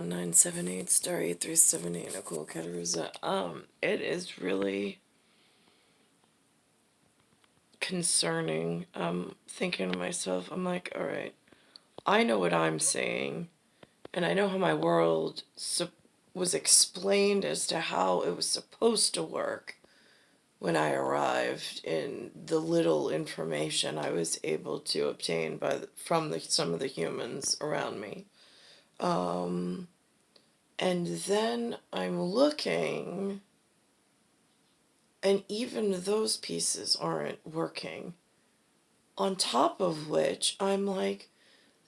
1978 star 8378 Nicole Cattaruzza. It is really concerning. Thinking to myself, I'm like, all right, I know what I'm seeing, and I know how my world was explained as to how it was supposed to work when I arrived, in the little information I was able to obtain from some of the humans around me. And then I'm looking, and even those pieces aren't working. On top of which, I'm like,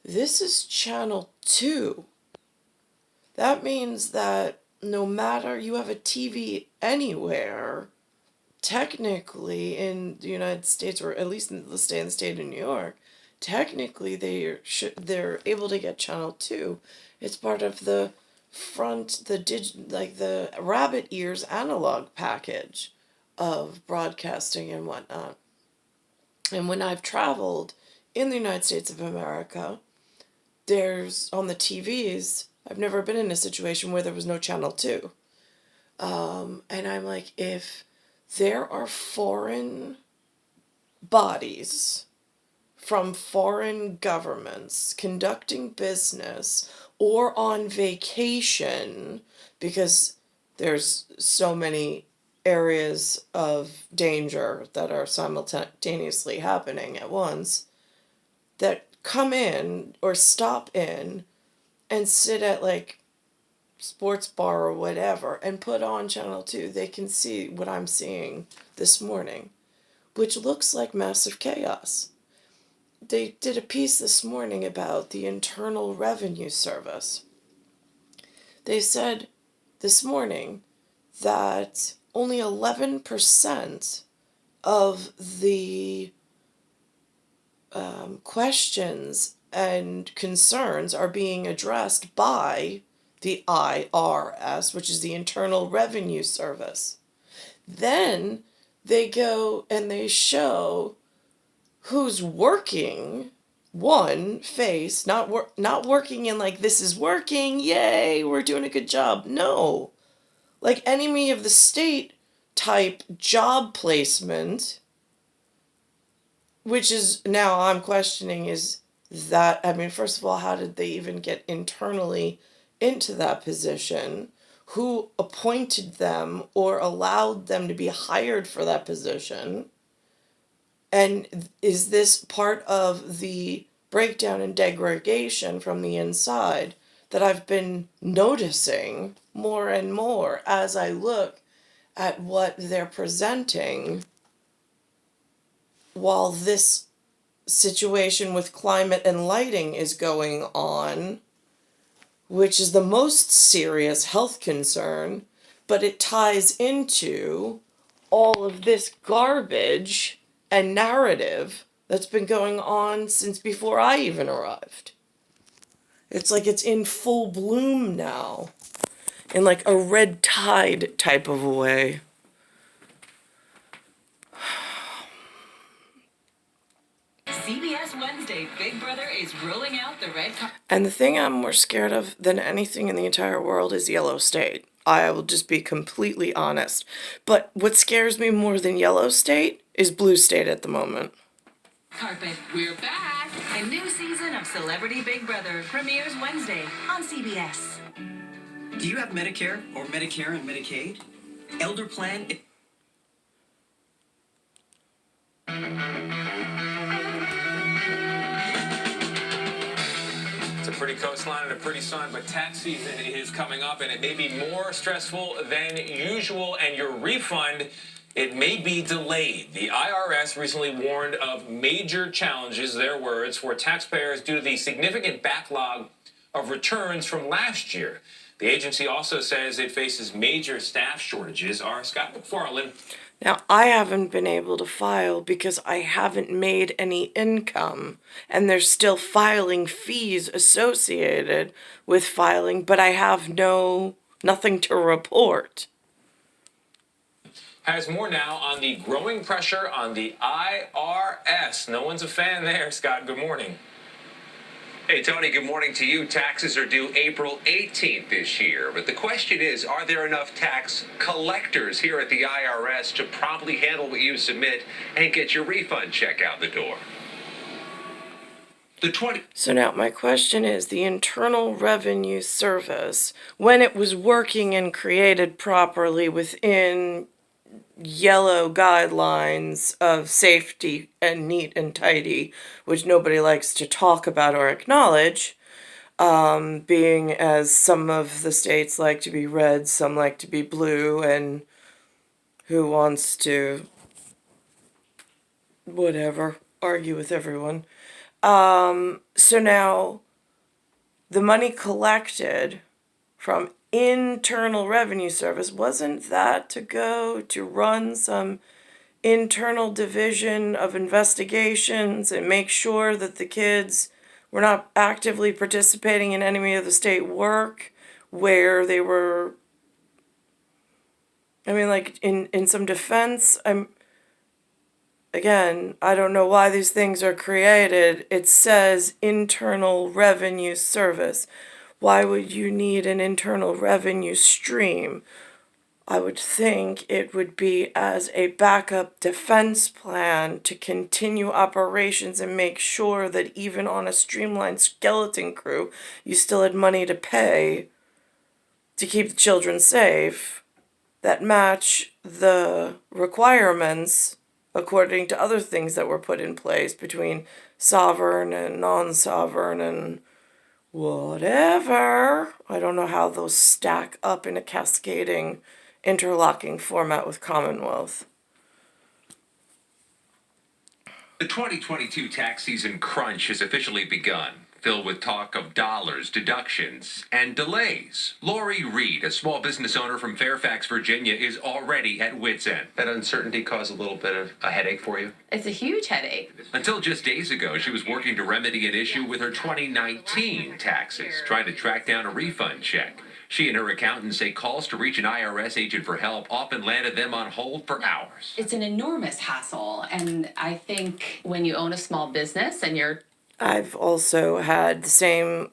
this is channel 2. That means that no matter you have a TV anywhere, technically in the United States, or at least in the state of New York, technically they're able to get channel 2. It's part of the the rabbit ears analog package of broadcasting and whatnot. And when I've traveled in the United States of America, there's on the TVs, I've never been in a situation where there was no channel 2. And I'm like, if there are foreign bodies from foreign governments conducting business or on vacation, because there's so many areas of danger that are simultaneously happening at once, that come in or stop in and sit at like sports bar or whatever and put on channel 2, they can see what I'm seeing this morning, which looks like massive chaos. They did a piece this morning about the Internal Revenue Service. They said this morning that only 11% of the questions and concerns are being addressed by the IRS, which is the Internal Revenue Service. Then they go and they show who's working one face, not working in like, this is working, yay, we're doing a good job. No. Like enemy of the state type job placement, which is now I'm questioning, is that, I mean, first of all, how did they even get internally into that position? Who appointed them or allowed them to be hired for that position? And is this part of the breakdown and degradation from the inside that I've been noticing more and more as I look at what they're presenting, while this situation with climate and lighting is going on, which is the most serious health concern, but it ties into all of this garbage and narrative that's been going on since before I even arrived. It's like it's in full bloom now, in like a red tide type of a way. CBS Wednesday, Big Brother is rolling out the red carpet. And the thing I'm more scared of than anything in the entire world is Yellow State. I will just be completely honest. But what scares me more than Yellow State is Blue State at the moment. Carpet. We're back. A new season of Celebrity Big Brother premieres Wednesday on CBS. Do you have Medicare or Medicare and Medicaid? Elder Plan? It's a pretty coastline and a pretty sun, but tax season is coming up, and it may be more stressful than usual, and your refund, it may be delayed. The IRS recently warned of major challenges, their words, for taxpayers due to the significant backlog of returns from last year. The agency also says it faces major staff shortages. Our Scott McFarland. Now, I haven't been able to file because I haven't made any income, and there's still filing fees associated with filing, but I have nothing to report. Has more now on the growing pressure on the IRS. No one's a fan there, Scott. Good morning. Hey, Tony, good morning to you. Taxes are due April 18th this year. But the question is, are there enough tax collectors here at the IRS to promptly handle what you submit and get your refund check out the door? So now my question is, the Internal Revenue Service, when it was working and created properly within yellow guidelines of safety and neat and tidy, which nobody likes to talk about or acknowledge, being as some of the states like to be red, some like to be blue, and who wants to, whatever, argue with everyone. So now the money collected from Internal Revenue Service, wasn't that to go to run some internal division of investigations and make sure that the kids were not actively participating in any of the state work where they were, I mean, like in some defense, again, I don't know why these things are created. It says Internal Revenue Service. Why would you need an internal revenue stream? I would think it would be as a backup defense plan to continue operations and make sure that even on a streamlined skeleton crew, you still had money to pay to keep the children safe that match the requirements according to other things that were put in place between sovereign and non-sovereign and whatever. I don't know how those stack up in a cascading, interlocking format with Commonwealth. The 2022 tax season crunch has officially begun, filled with talk of dollars, deductions, and delays. Lori Reed, a small business owner from Fairfax, Virginia, is already at wit's end. That uncertainty caused a little bit of a headache for you? It's a huge headache. Until just days ago, she was working to remedy an issue with her 2019 taxes, trying to track down a refund check. She and her accountant say calls to reach an IRS agent for help often landed them on hold for hours. It's an enormous hassle, and I think when you own a small business and you're... I've also had the same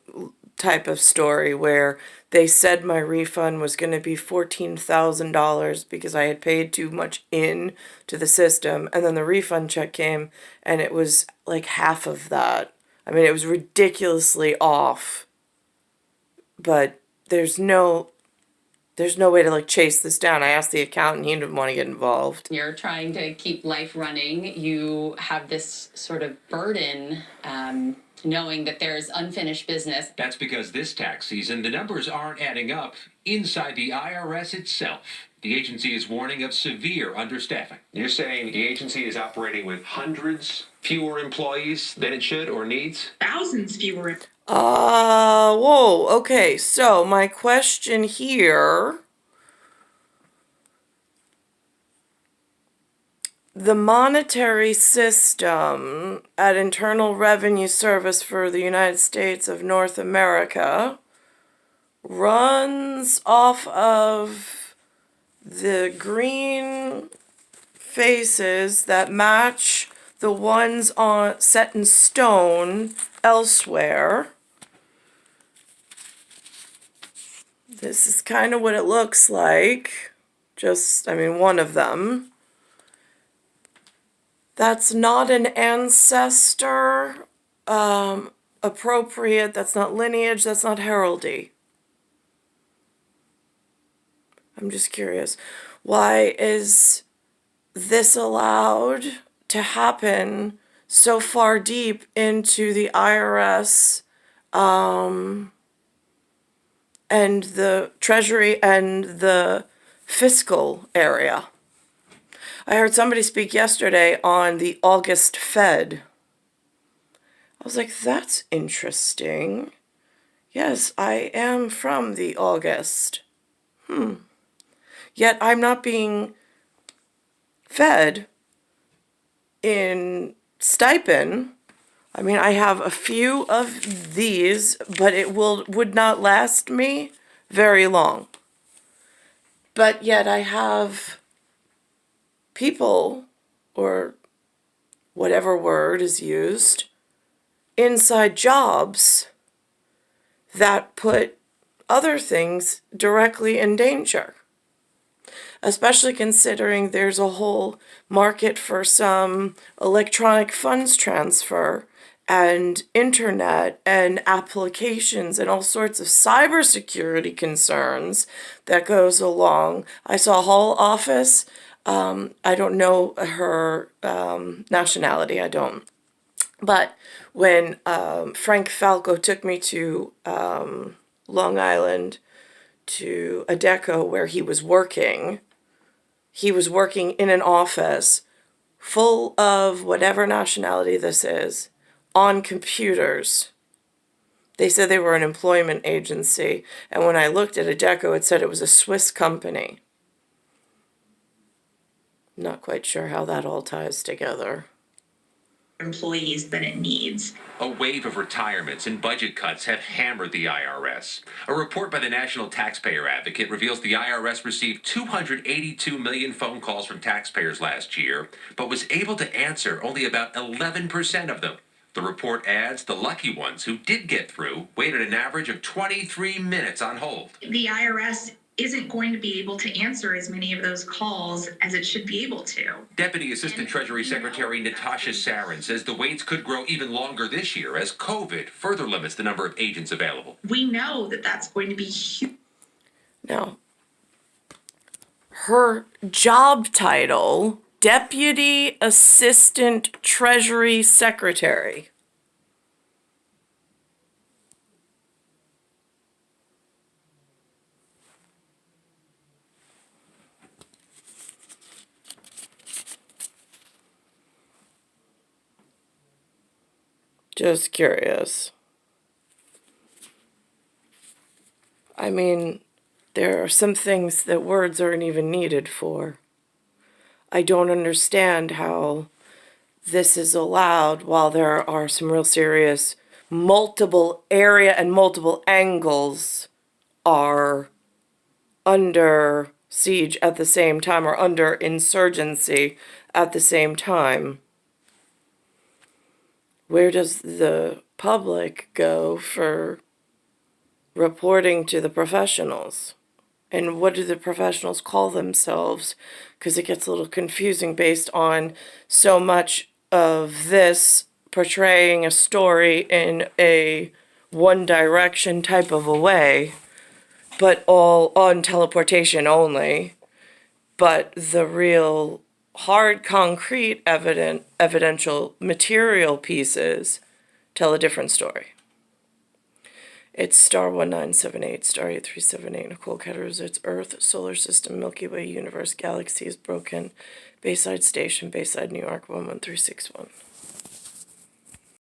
type of story where they said my refund was going to be $14,000 because I had paid too much in to the system, and then the refund check came and it was like half of that. I mean, it was ridiculously off, but there's no way to like chase this down. I asked the accountant, he didn't want to get involved. You're trying to keep life running. You have this sort of burden, knowing that there's unfinished business. That's because this tax season, the numbers aren't adding up inside the IRS itself. The agency is warning of severe understaffing. You're saying the agency is operating with hundreds fewer employees than it should or needs? Thousands fewer. Whoa, okay, so my question here, the monetary system at Internal Revenue Service for the United States of North America runs off of the green faces that match the ones on set in stone elsewhere. This is kind of what it looks like. Just, I mean, one of them. That's not an ancestor appropriate. That's not lineage. That's not heraldry. I'm just curious. Why is this allowed to happen so far deep into the IRS and the Treasury and the fiscal area? I heard somebody speak yesterday on the August Fed. I was like, that's interesting. Yes, I am from the August. Yet I'm not being fed in stipend. I mean, I have a few of these, but it would not last me very long. But yet I have people, or whatever word is used, inside jobs that put other things directly in danger, especially considering there's a whole market for some electronic funds transfer and internet and applications and all sorts of cybersecurity concerns that goes along. I saw Hall office. I don't know her nationality. I don't. But when Frank Falco took me to Long Island to Adecco where he was working in an office full of whatever nationality this is on computers. They said they were an employment agency, and when I looked at Adecco, it said it was a Swiss company. Not quite sure how that all ties together. Employees than it needs. A wave of retirements and budget cuts have hammered the IRS. A report by the National Taxpayer Advocate reveals the IRS received 282 million phone calls from taxpayers last year, but was able to answer only about 11% of them. The report adds the lucky ones who did get through waited an average of 23 minutes on hold. The IRS isn't going to be able to answer as many of those calls as it should be able to. Deputy Assistant Treasury Secretary Natasha Sarin says the waits could grow even longer this year as COVID further limits the number of agents available. We know that that's going to be huge. Now, her job title, Deputy Assistant Treasury Secretary. Just curious. I mean, there are some things that words aren't even needed for. I don't understand how this is allowed while there are some real serious multiple area and multiple angles are under siege at the same time or under insurgency at the same time. Where does the public go for reporting to the professionals? And what do the professionals call themselves? Because it gets a little confusing based on so much of this portraying a story in a one direction type of a way, but all on teleportation only. But the real hard, concrete, evidential material pieces tell a different story. It's star 1978, star 8378, Nicole, Cattaruzza, it's Earth, Solar System, Milky Way, Universe, Galaxy is broken, Bayside Station, Bayside, New York, 11361.